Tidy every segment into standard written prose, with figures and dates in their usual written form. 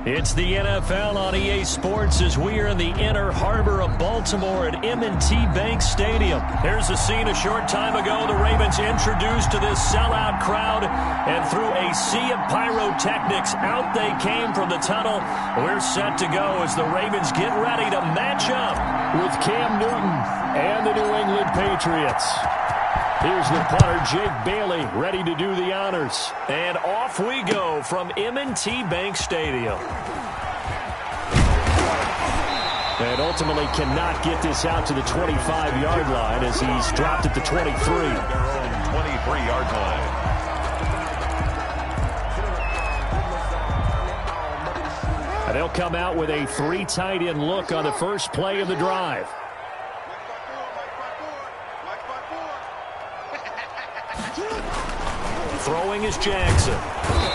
It's the NFL on EA Sports as we are in the inner harbor of Baltimore at M&T Bank Stadium. Here's a scene a short time ago. The Ravens introduced to this sellout crowd, and through a sea of pyrotechnics, out they came from the tunnel. We're set to go as the Ravens get ready to match up with Cam Newton and the New England Patriots. Here's the punter, Jake Bailey, ready to do the honors. And off we go from M&T Bank Stadium. And ultimately cannot get this out to the 25-yard line as he's dropped at the 23. Their own 23-yard line. And they'll come out with a three tight end look on the first play of the drive. Throwing is Jackson.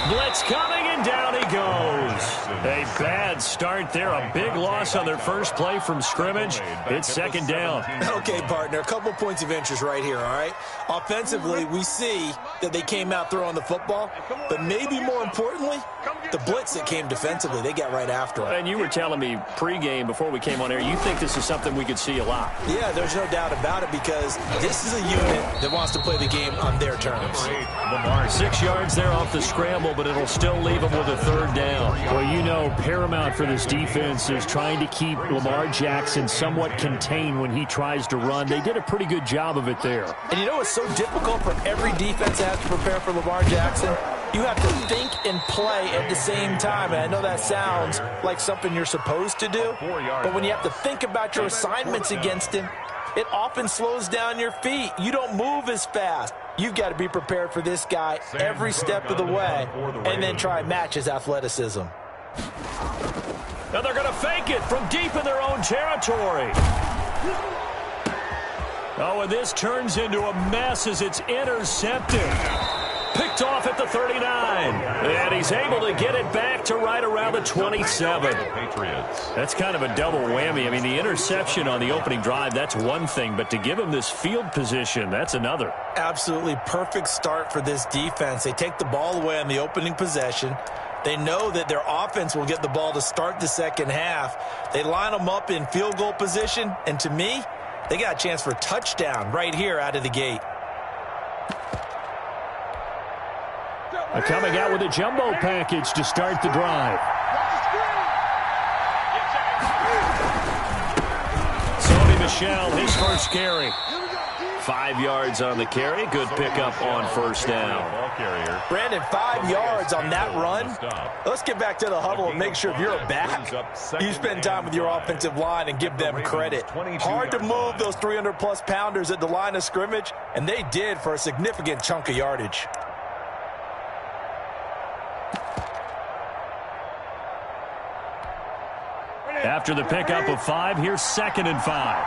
Blitz coming, and down he goes. A bad start there. A big loss on their first play from scrimmage. It's second down. Okay, partner, a couple points of interest right here, all right? Offensively, we see that they came out throwing the football, but maybe more importantly, the blitz that came defensively, they got right after it. And you were telling me pregame before we came on air, you think this is something we could see a lot. Yeah, there's no doubt about it because this is a unit that wants to play the game on their terms. Lamar, 6 yards there off the scramble, but it'll still leave him with a third down. Well, you know, paramount for this defense is trying to keep Lamar Jackson somewhat contained when he tries to run. They did a pretty good job of it there. And you know what's so difficult for every defense that has to prepare for Lamar Jackson? You have to think and play at the same time. And I know that sounds like something you're supposed to do, but when you have to think about your assignments against him, it often slows down your feet. You don't move as fast. You've got to be prepared for this guy every step of the way and then try and match his athleticism. Now they're going to fake it from deep in their own territory. Oh, and this turns into a mess as it's intercepted. Picked off at the 39. And he's able to get it back to right around the 27. That's kind of a double whammy. I mean, the interception on the opening drive, that's one thing. But to give him this field position, that's another. Absolutely perfect start for this defense. They take the ball away on the opening possession. They know that their offense will get the ball to start the second half. They line them up in field goal position. And to me, they got a chance for a touchdown right here out of the gate. Coming out with a jumbo package to start the drive. Sony Michel, his first carry. 5 yards on the carry. Good pickup on first down. Brandon, 5 yards on that run. Let's get back to the huddle and make sure if you're a back, you spend time with your offensive line and give them credit. Hard to move those 300-plus pounders at the line of scrimmage, and they did for a significant chunk of yardage. After the pickup of 5, here's 2nd and 5.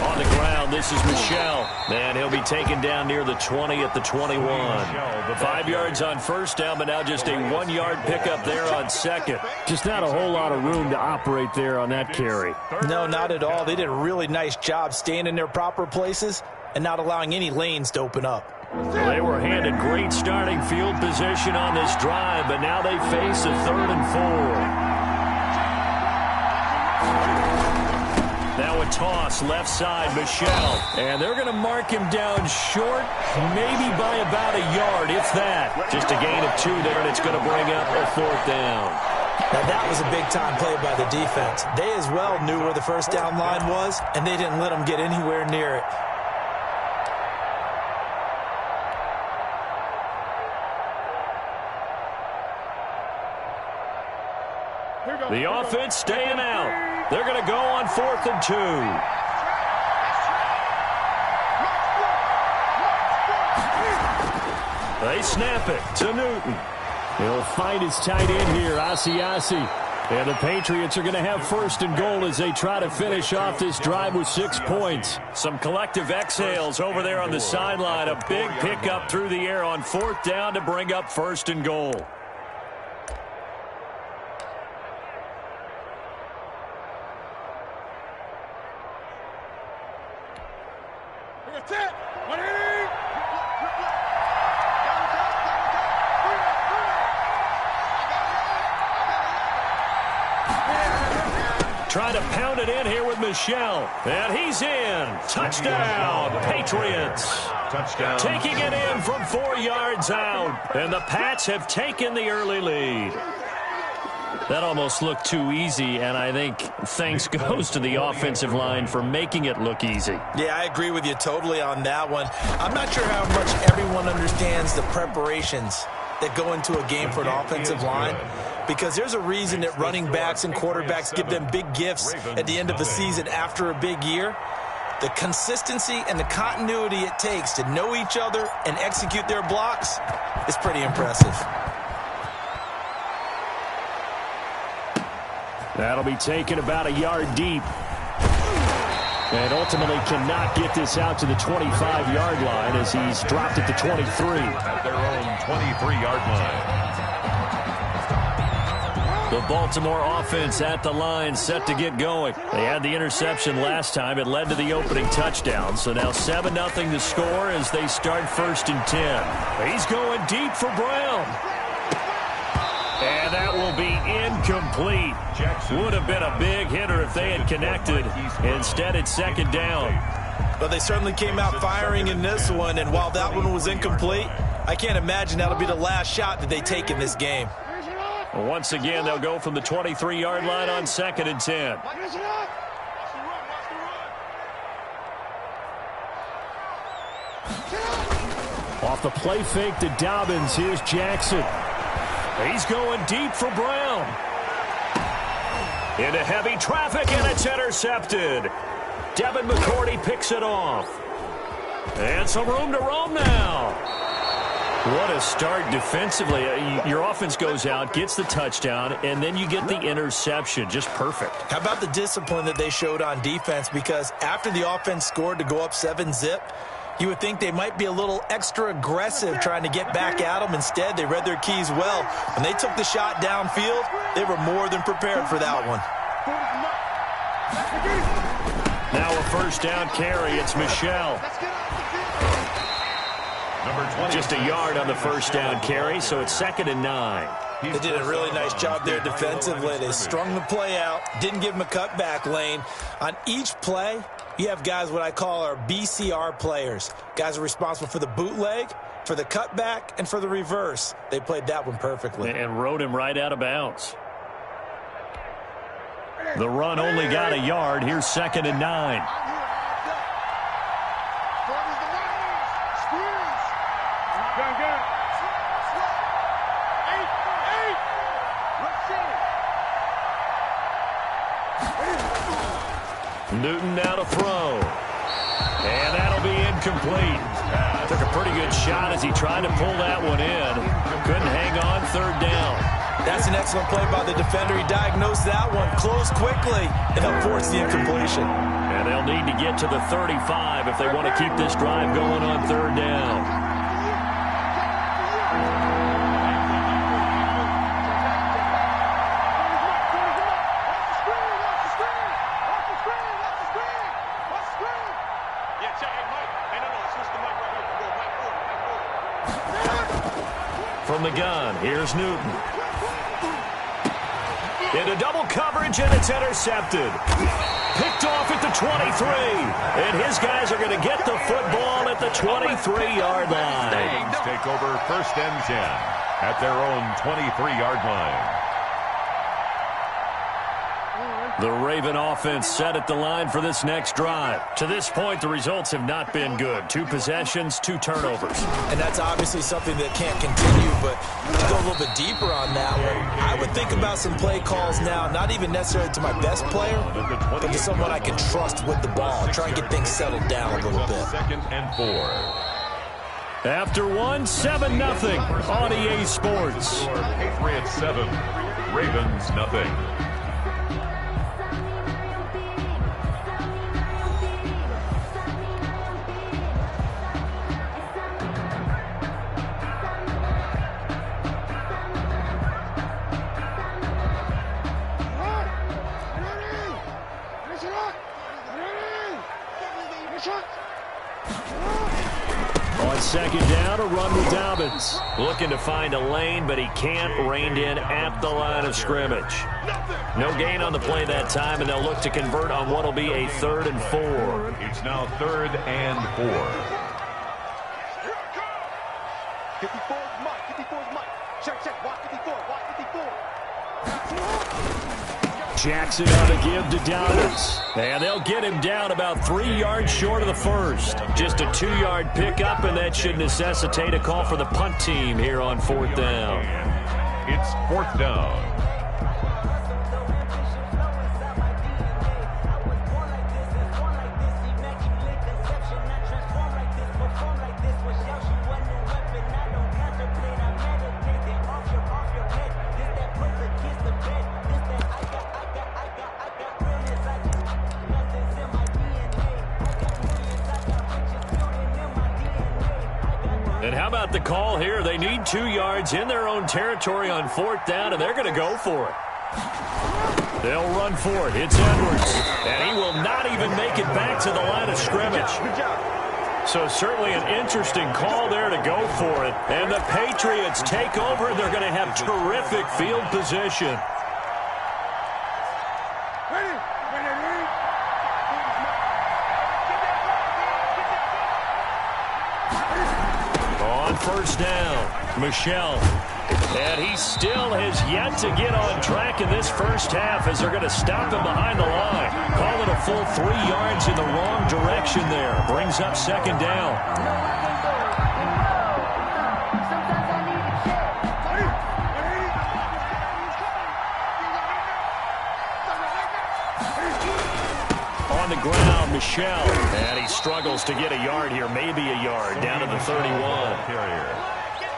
On the ground, this is Michel. And he'll be taken down near the 20 at the 21. 5 yards on first down, but now just a 1-yard pickup there on second. Just not a whole lot of room to operate there on that carry. No, not at all. They did a really nice job staying in their proper places and not allowing any lanes to open up. Well, they were handed great starting field position on this drive, but now they face a 3rd and 4. Now a toss, left side, Michel. And they're going to mark him down short, maybe by about a yard, if that. Just a gain of 2 there, and it's going to bring up a 4th down. Now that was a big-time play by the defense. They as well knew where the first down line was, and they didn't let them get anywhere near it. The offense staying out. They're going to go on 4th and 2. They snap it to Newton. He'll find his tight end here, Asiasi. And the Patriots are going to have 1st and goal as they try to finish off this drive with 6 points. Some collective exhales over there on the sideline. A big pickup through the air on 4th down to bring up 1st and goal. Trying to pound it in here with Michel. And he's in. Touchdown, Patriots. Touchdown. Taking it in from 4 yards out. And the Pats have taken the early lead. That almost looked too easy, and I think thanks goes to the offensive line for making it look easy. Yeah, I agree with you totally on that one. I'm not sure how much everyone understands the preparations that go into a game for an offensive line, because there's a reason that running backs and quarterbacks give them big gifts at the end of the season after a big year. The consistency and the continuity it takes to know each other and execute their blocks is pretty impressive. That'll be taken about a yard deep. And ultimately cannot get this out to the 25-yard line as he's dropped it to 23. At their own 23-yard line. The Baltimore offense at the line, set to get going. They had the interception last time. It led to the opening touchdown. So now 7-0 to score as they start 1st and 10. He's going deep for Brown. And that will be incomplete. Would have been a big hitter if they had connected. Instead, it's 2nd down. But they certainly came out firing in this one, and while that one was incomplete, I can't imagine that'll be the last shot that they take in this game. Once again, they'll go from the 23-yard line on 2nd and 10. Off the play fake to Dobbins, here's Jackson. He's going deep for Brown. Into heavy traffic, and it's intercepted. Devin McCourty picks it off. And some room to roam now. What a start defensively. Your offense goes out, gets the touchdown, and then you get the interception. Just perfect. How about the discipline that they showed on defense? Because after the offense scored to go up 7-zip, you would think they might be a little extra aggressive trying to get back at them. Instead, they read their keys well. When they took the shot downfield, they were more than prepared for that one. Now a 1st down carry. It's Michel. Just a yard on the 1st down carry, so it's 2nd and 9. They did a really nice job there defensively. They strung the play out, didn't give them a cutback lane. On each play, you have guys what I call our BCR players. Guys are responsible for the bootleg, for the cutback, and for the reverse. They played that one perfectly. And rode him right out of bounds. The run only got a yard. Here's 2nd and 9. Newton now to throw. And that'll be incomplete. Took a pretty good shot as he tried to pull that one in. Couldn't hang on, 3rd down. That's an excellent play by the defender. He diagnosed that one, closed quickly, and they'll force the incompletion. And they'll need to get to the 35 if they want to keep this drive going on 3rd down. From the gun, here's Newton. Into double coverage, and it's intercepted. Picked off at the 23. And his guys are going to get the football at the 23-yard line. Take over 1st and 10 at their own 23-yard line. The Raven offense set at the line for this next drive. To this point, the results have not been good. 2 possessions, 2 turnovers. And that's obviously something that can't continue, but to go a little bit deeper on that one, I would think about some play calls now, not even necessarily to my best player, but to someone I can trust with the ball. Try and get things settled down a little bit. 2nd and 4. After 7-0 on EA Sports. Patriots 7, Ravens nothing. second down, a run with Dobbins. Looking to find a lane, but he can't. Reined in at the line of scrimmage. No gain on the play that time, and they'll look to convert on what will be a 3rd and 4. It's now 3rd and 4. 54 is Mike. 54 is Mike. Check. Watch 54. Watch 54. Jackson on to give to Dobbins. And they'll get him down about 3 yards short of the first. Just a 2-yard pickup, and that should necessitate a call for the punt team here on 4th down. It's 4th down. And how about the call here? They need 2 yards in their own territory on 4th down, and they're going to go for it. They'll run for it. It's Edwards. And he will not even make it back to the line of scrimmage. So certainly an interesting call there to go for it. And the Patriots take over. They're going to have terrific field position. On 1st down, Michelle. And he still has yet to get on track in this first half as they're going to stop him behind the line. Call it a full 3 yards in the wrong direction there. Brings up 2nd down. On the ground, Michelle. And he struggles to get a yard here, maybe a yard, down to the 31.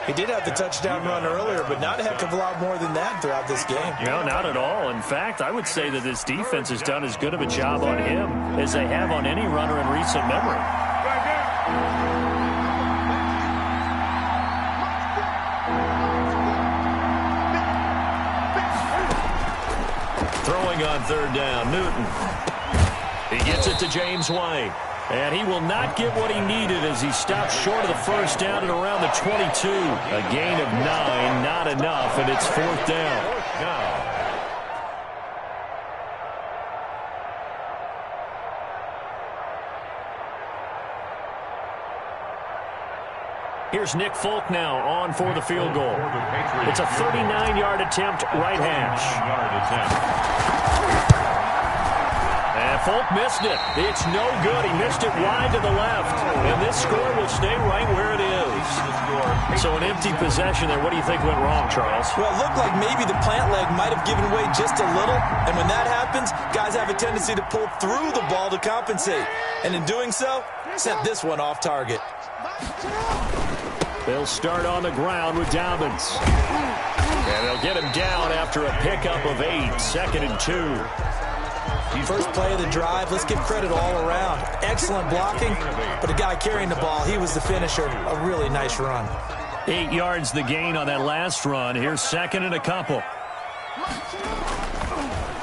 He did have the touchdown run earlier, but not a heck of a lot more than that throughout this game. No, not at all. In fact, I would say that this defense has done as good of a job on him as they have on any runner in recent memory. Throwing on 3rd down, Newton. He gets it to James White. And he will not get what he needed as he stops short of the first down at around the 22. A gain of 9, not enough, and it's 4th down. Here's Nick Folk now on for the field goal. It's a 39-yard attempt, right hash. And Folk missed it. It's no good. He missed it wide to the left. And this score will stay right where it is. So an empty possession there. What do you think went wrong, Charles? Well, it looked like maybe the plant leg might have given way just a little. And when that happens, guys have a tendency to pull through the ball to compensate. And in doing so, sent this one off target. They'll start on the ground with Dobbins. And they'll get him down after a pickup of 8. 2nd and 2. First play of the drive, let's give credit all around. Excellent blocking, but the guy carrying the ball, he was the finisher. A really nice run. 8 yards the gain on that last run. Here's 2nd and a couple.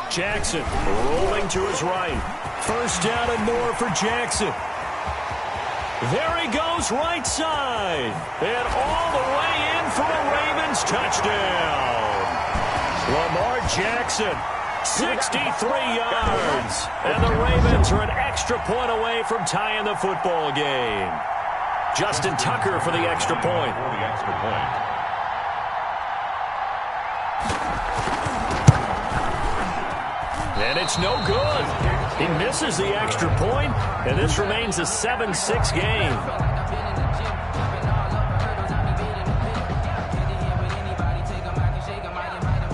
Jackson rolling to his right. 1st down and more for Jackson. There he goes, right side. And all the way in for a Ravens touchdown. Lamar Jackson. 63 yards. And the Ravens are an extra point away from tying the football game. Justin Tucker for the extra point. And it's no good. He misses the extra point, and this remains a 7-6 game.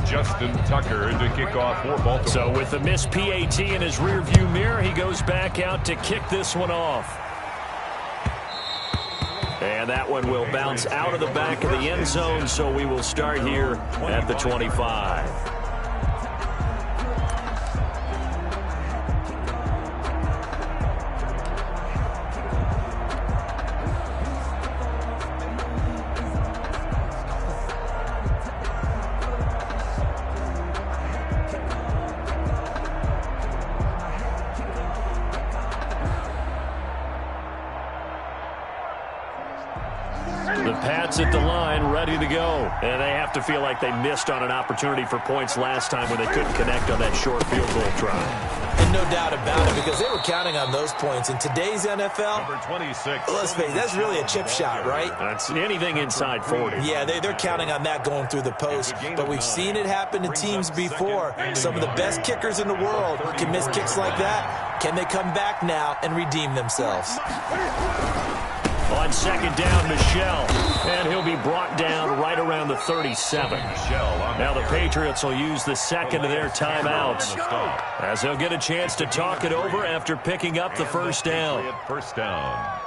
Justin Tucker to kick off for Baltimore. So with the missed PAT in his rearview mirror, he goes back out to kick this one off. And that one will bounce out of the back of the end zone, so we will start here at the 25. That's at the line, ready to go. And they have to feel like they missed on an opportunity for points last time when they couldn't connect on that short field goal try. And no doubt about it, because they were counting on those points. In today's NFL, Number 26. let's face it, that's really a chip shot, right? That's anything inside 40. Yeah, they're counting on that going through the post. But we've seen it happen to teams before. Some of the best kickers in the world can miss kicks like that. Can they come back now and redeem themselves? On second down, Michel. And he'll be brought down right around the 37. Now the Patriots will use the second of their timeouts, as they'll get a chance to talk it over after picking up the first down. First down.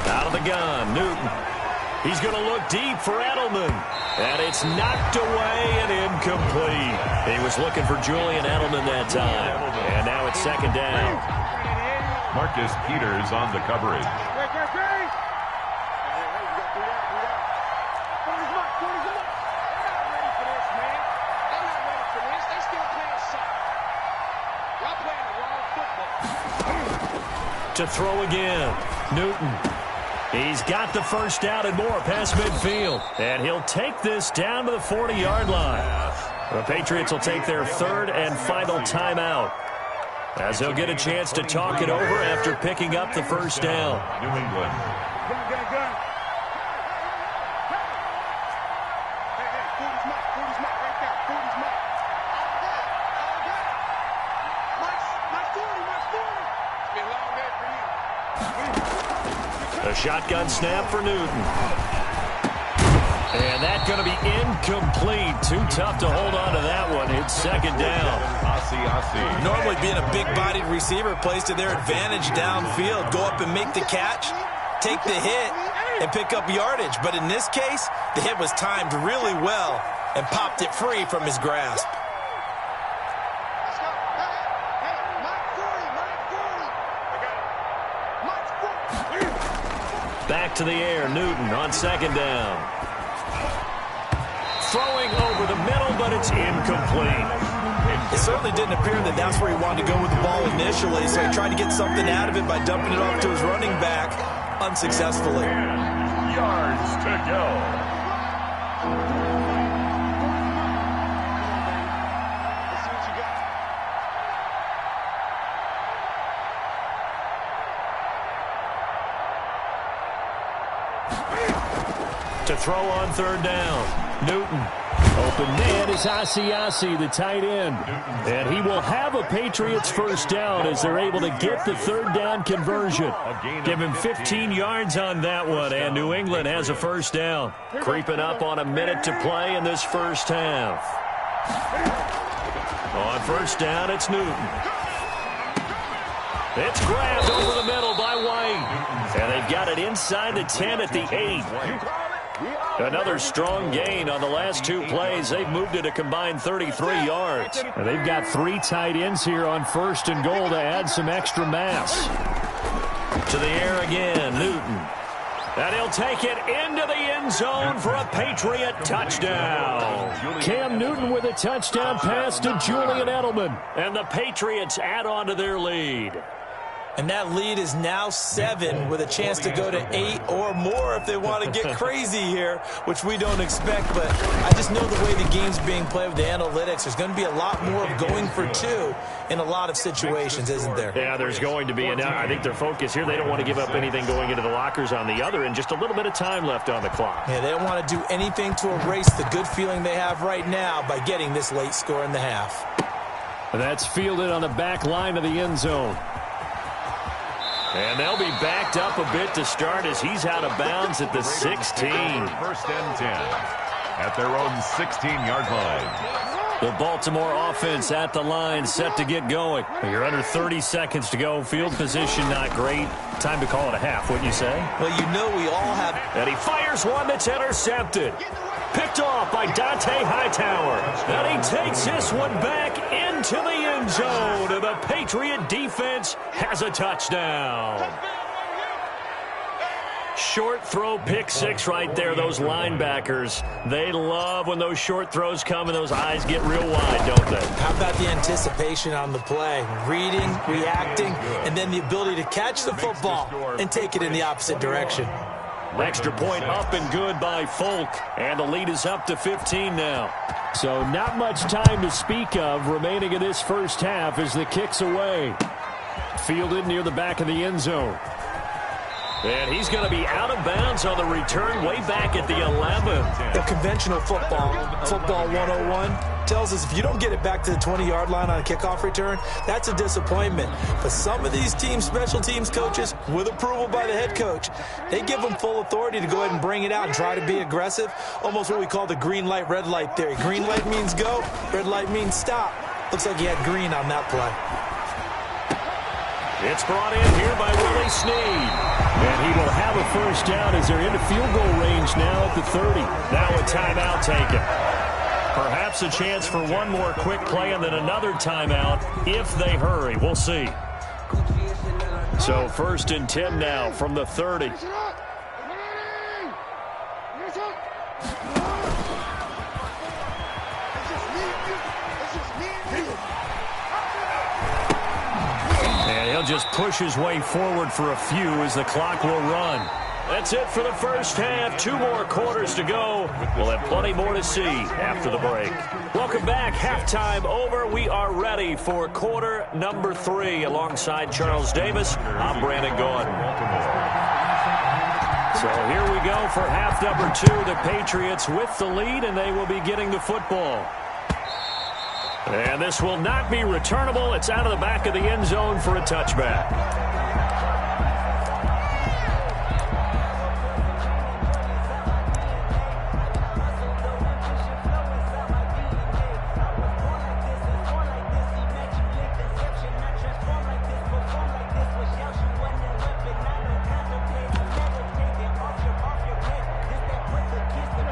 Out of the gun, Newton. He's going to look deep for Edelman. And it's knocked away and incomplete. He was looking for Julian Edelman that time. And now it's second down. Marcus Peters on the coverage. To throw again, Newton. He's got the first down and more past midfield. And he'll take this down to the 40-yard line. The Patriots will take their third and final timeout, as they'll get a chance to talk it over after picking up the first down. New England. A shotgun snap for Newton. And that's going to be incomplete. Too tough to hold on to that one. It's second down. Normally being a big-bodied receiver plays to their advantage downfield. Go up and make the catch, take the hit, and pick up yardage. But in this case, the hit was timed really well and popped it free from his grasp. Back to the air, Newton on second down. Throwing over the middle, but it's incomplete. It certainly didn't appear that that's where he wanted to go with the ball initially, so he tried to get something out of it by dumping it off to his running back unsuccessfully. Yards to go. To throw on third down, Newton. Open man is Asiasi, the tight end. And he will have a Patriots first down as they're able to get the third down conversion. Give him 15 yards on that one, and New England has a first down. Creeping up on a minute to play in this first half. On first down, it's Newton. It's grabbed over the middle by White. And they've got it inside the 10 at the 8. Another strong gain on the last two plays. They've moved it a combined 33 yards. And they've got three tight ends here on first and goal to add some extra mass. To the air again, Newton. And he'll take it into the end zone for a Patriot touchdown. Cam Newton with a touchdown pass to Julian Edelman. And the Patriots add on to their lead. And that lead is now 7 with a chance to go to 8 or more if they want to get crazy here, which we don't expect. But I just know the way the game's being played with the analytics, there's going to be a lot more of going for 2 in a lot of situations, isn't there? Yeah, there's going to be. And now I think their focus here, they don't want to give up anything going into the lockers on the other, and just a little bit of time left on the clock. Yeah, they don't want to do anything to erase the good feeling they have right now by getting this late score in the half. That's fielded on the back line of the end zone. And they'll be backed up a bit to start as he's out of bounds at the 16. First and 10 at their own 16-yard line. The Baltimore offense at the line, set to get going. You're under 30 seconds to go. Field position not great. Time to call it a half, wouldn't you say? Well, you know we all have. And he fires one that's intercepted. Picked off by Dante Hightower. And he takes this one back into the end zone. And the Patriot defense has a touchdown. Short throw, pick six right there. Those linebackers, they love when those short throws come and those eyes get real wide, don't they? How about the anticipation on the play? Reading, reacting, and then the ability to catch the football and take it in the opposite direction. Extra point up and good by Folk. And the lead is up to 15 now. So not much time to speak of remaining in this first half as the kick's away. Fielded near the back of the end zone. And he's going to be out of bounds on the return way back at the 11. The conventional football 101, tells us if you don't get it back to the 20-yard line on a kickoff return, that's a disappointment. But some of these teams, special teams coaches, with approval by the head coach, they give them full authority to go ahead and bring it out and try to be aggressive, almost what we call the green light, red light theory. Green light means go, red light means stop. Looks like he had green on that play. It's brought in here by Willie Snead. And he will have a first down as they're into field goal range now at the 30. Now a timeout taken. Perhaps a chance for one more quick play and then another timeout if they hurry. We'll see. So 1st and 10 now from the 30. He'll just push his way forward for a few as the clock will run. That's it for the first half. 2 more quarters to go. We'll have plenty more to see after the break. Welcome back. Halftime over. We are ready for quarter number 3. Alongside Charles Davis, I'm Brandon Gordon. So here we go for half number 2. The Patriots with the lead, and they will be getting the football. And this will not be returnable. It's out of the back of the end zone for a touchback.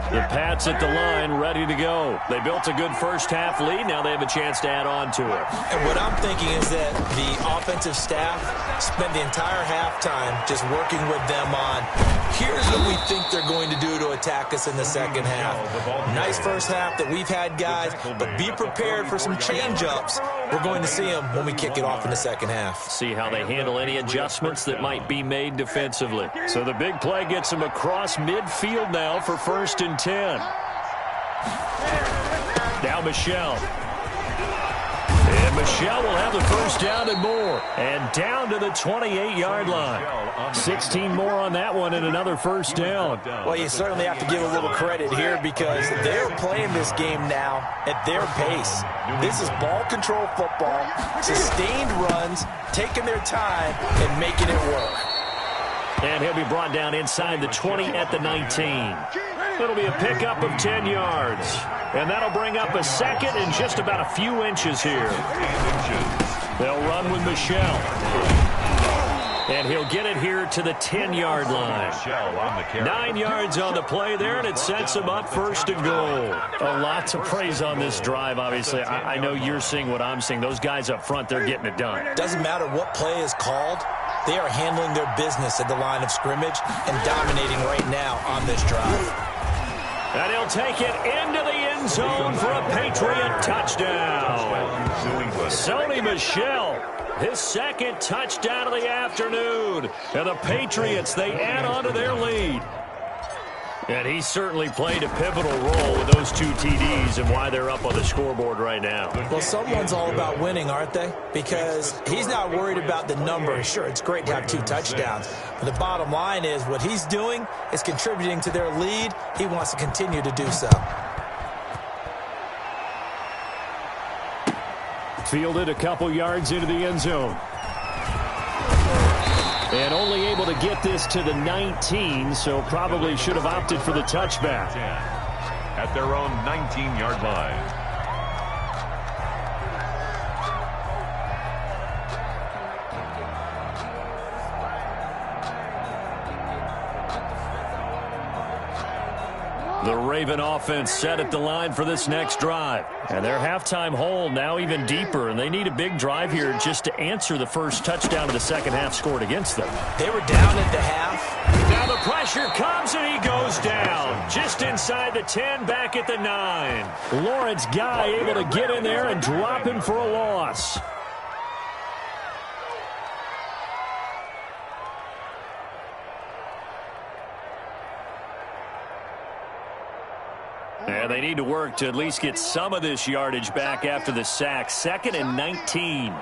The Pats at the line, ready to go. They built a good first half lead. Now they have a chance to add on to it. And what I'm thinking is that the offensive staff spent the entire halftime just working with them on, here's what we think they're going to do to attack us in the second half. Nice first half that we've had, guys, but be prepared for some change-ups. We're going to see them when we kick it off in the second half. See how they handle any adjustments that might be made defensively. So the big play gets them across midfield now for 1st and 10. Now Michelle. And Michelle will have the first down and more. And down to the 28-yard line. 16 more on that one and another first down. Well, you certainly have to give a little credit here because they're playing this game now at their pace. This is ball control football, sustained runs, taking their time and making it work. And he'll be brought down inside the 20 at the 19. It'll be a pickup of 10 yards. And that'll bring up a second and just about a few inches here. They'll run with Michelle. And he'll get it here to the 10-yard line. 9 yards on the play there, and it sets him up 1st and goal. A lot to praise on this drive, obviously. I know you're seeing what I'm seeing. Those guys up front, they're getting it done. Doesn't matter what play is called. They are handling their business at the line of scrimmage and dominating right now on this drive. And he'll take it into the end zone for a Patriot touchdown. Sony Michel, his second touchdown of the afternoon. And the Patriots, they add on to their lead. And he certainly played a pivotal role with those 2 TDs and why they're up on the scoreboard right now. Well, someone's all about winning, aren't they? Because he's not worried about the number. Sure, it's great to have 2 touchdowns. But the bottom line is what he's doing is contributing to their lead. He wants to continue to do so. Fielded a couple yards into the end zone. And only able to get this to the 19, so probably should have opted for the touchback. At their own 19-yard line. The Raven offense set at the line for this next drive. And their halftime hole now even deeper, and they need a big drive here just to answer the first touchdown of the second half scored against them. They were down at the half. Now the pressure comes, and he goes down. Just inside the 10, back at the 9. Lawrence Guy able to get in there and drop him for a loss. And they need to work to at least get some of this yardage back after the sack. 2nd and 19.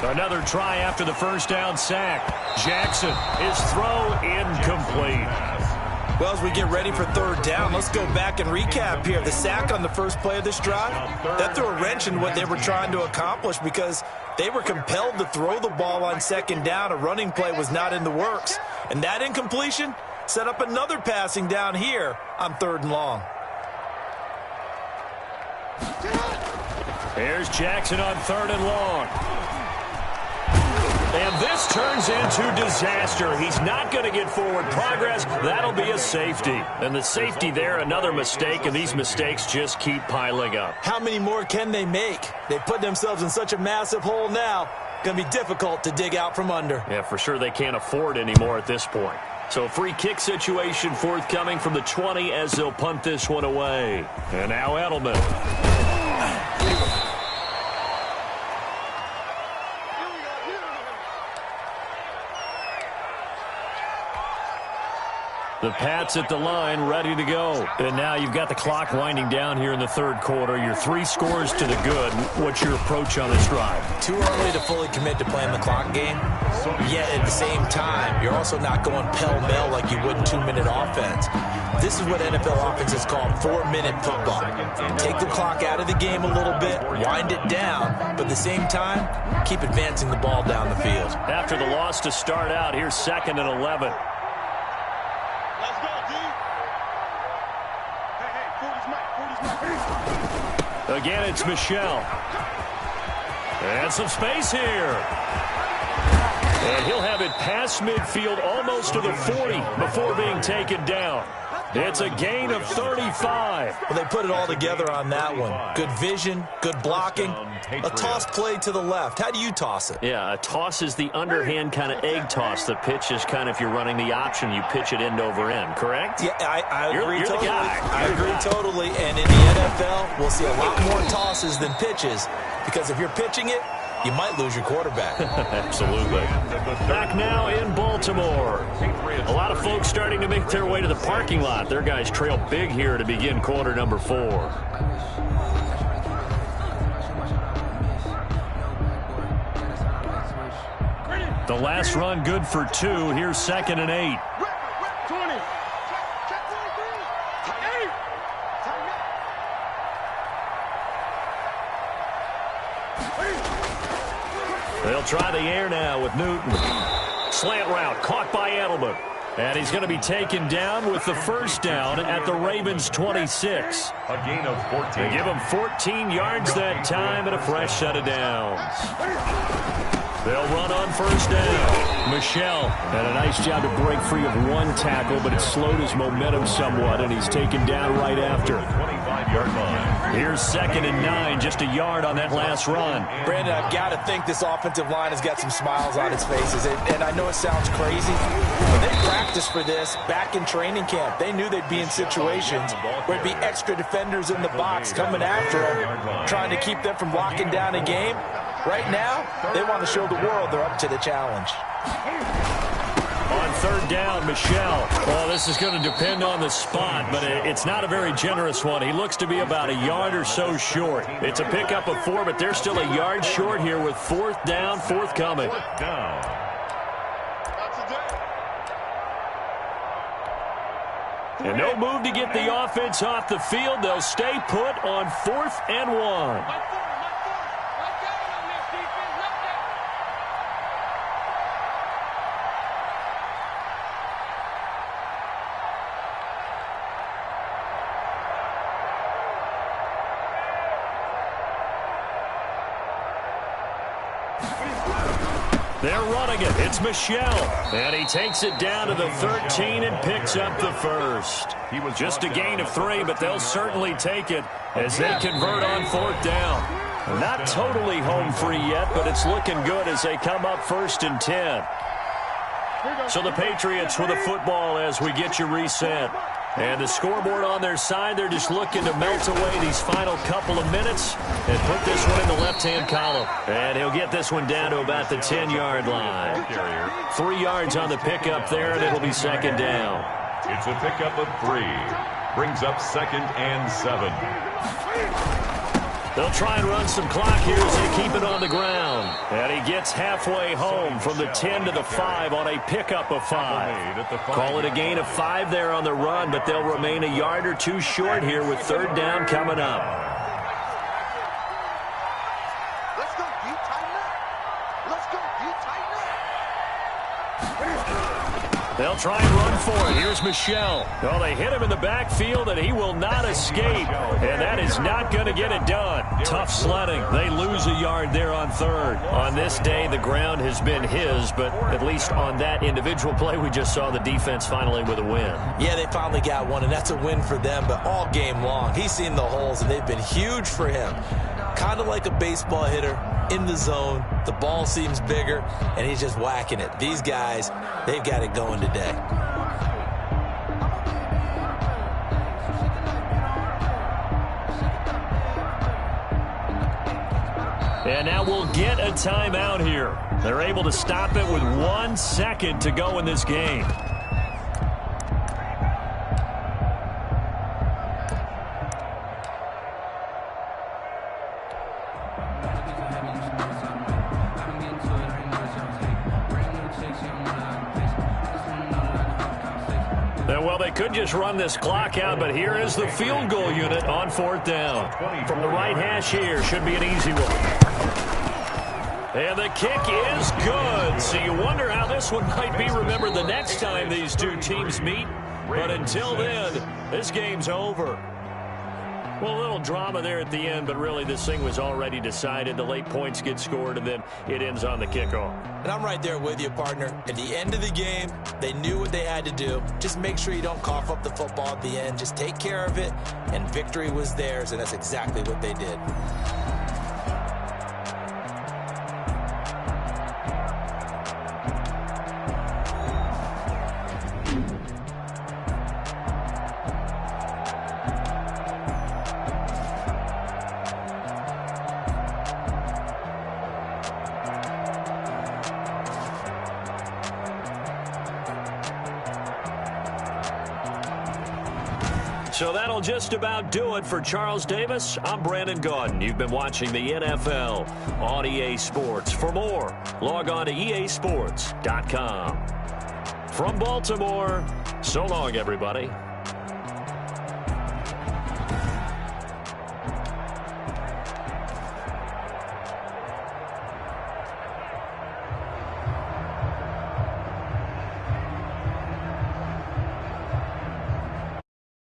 Another try after the first down sack. Jackson, his throw incomplete. Well, as we get ready for third down, let's go back and recap here. The sack on the first play of this drive, that threw a wrench in what they were trying to accomplish because they were compelled to throw the ball on second down. A running play was not in the works. And that incompletion set up another passing down here on 3rd and long. Here's Jackson on 3rd and long. And this turns into disaster. He's not going to get forward progress. That'll be a safety. And the safety there, another mistake, and these mistakes just keep piling up. How many more can they make? They put themselves in such a massive hole now. Going to be difficult to dig out from under. Yeah, for sure they can't afford anymore at this point. So free kick situation forthcoming from the 20 as they'll punt this one away. And now Edelman. The Pats at the line, ready to go. And now you've got the clock winding down here in the 3rd quarter. Your 3 scores to the good. What's your approach on this drive? Too early to fully commit to playing the clock game. Yet at the same time, you're also not going pell-mell like you would in 2-minute offense. This is what NFL offenses call 4-minute football. Take the clock out of the game a little bit, wind it down, but at the same time, keep advancing the ball down the field. After the loss to start out, here's 2nd and 11. Again, it's Michelle. And some space here. And he'll have it past midfield almost to the 40 before being taken down. It's a gain of 35. Well, they put it all together on that one. Good vision, good blocking. A toss play to the left. How do you toss it? Yeah, a toss is the underhand kind of egg toss. The pitch is kind of, if you're running the option, you pitch it end over end, correct? Yeah, I agree you're totally. The guy. I agree totally. And in the NFL, we'll see a lot more tosses than pitches because if you're pitching it, you might lose your quarterback. Absolutely. Back now in Baltimore. A lot of folks starting to make their way to the parking lot. Their guys trail big here to begin quarter number 4. The last run good for 2. Here's 2nd and 8. They'll try the air now with Newton. Slant route caught by Edelman. And he's going to be taken down with the first down at the Ravens 26. A gain of 14. They give him 14 yards that time and a fresh set of downs. They'll run on first down. Michelle had a nice job to break free of one tackle, but it slowed his momentum somewhat, and he's taken down right after. 25-yard line. Here's 2nd and 9, just a yard on that last run. Brandon, I've got to think this offensive line has got some smiles on its faces. And I know it sounds crazy, but they practiced for this back in training camp. They knew they'd be in situations where it'd be extra defenders in the box coming after them, trying to keep them from locking down a game. Right now, they want to show the world they're up to the challenge. On 3rd down, Michelle. Well, this is going to depend on the spot, but it's not a very generous one. He looks to be about a yard or so short. It's a pickup of 4, but they're still a yard short here with 4th down, forthcoming. And no move to get the offense off the field. They'll stay put on 4th and 1. They're running it. It's Michel. And he takes it down to the 13 and picks up the first. He was just a gain of 3, but they'll certainly take it as they convert on 4th down. Not totally home free yet, but it's looking good as they come up 1st and 10. So the Patriots with the football as we get you reset. And the scoreboard on their side, they're just looking to melt away these final couple of minutes and put this one in the left-hand column. And he'll get this one down to about the 10-yard line. 3 yards on the pickup there, and it'll be 2nd down. It's a pickup of 3. Brings up 2nd and 7. They'll try and run some clock here as they keep it on the ground. And he gets halfway home from the 10 to the 5 on a pickup of 5. Call it a gain of 5 there on the run, but they'll remain a yard or 2 short here with 3rd down coming up. Let's go, you tighten up. Let's go, you tighten up. They'll try and run for it. Here's Michel. Well, they hit him in the backfield, and he will not escape. And that is not going to get it done. Tough sledding. They lose a yard there on 3rd. On this day, the ground has been his, but at least on that individual play, we just saw the defense finally with a win. Yeah, they finally got one, and that's a win for them, but all game long, he's seen the holes, and they've been huge for him. Kind of like a baseball hitter in the zone. The ball seems bigger, and he's just whacking it. These guys, they've got it going today. And now we'll get a timeout here. They're able to stop it with 1 second to go in this game. Well, they could just run this clock out, but here is the field goal unit on 4th down. From the right hash here, should be an easy one. And the kick is good. So you wonder how this one might be remembered the next time these two teams meet. But until then, this game's over. Well, a little drama there at the end, but really this thing was already decided. The late points get scored, and then it ends on the kickoff. And I'm right there with you, partner. At the end of the game, they knew what they had to do. Just make sure you don't cough up the football at the end. Just take care of it, and victory was theirs, and that's exactly what they did. So that'll just about do it for Charles Davis. I'm Brandon Gaudin. You've been watching the NFL on EA Sports. For more, log on to easports.com. From Baltimore, so long, everybody.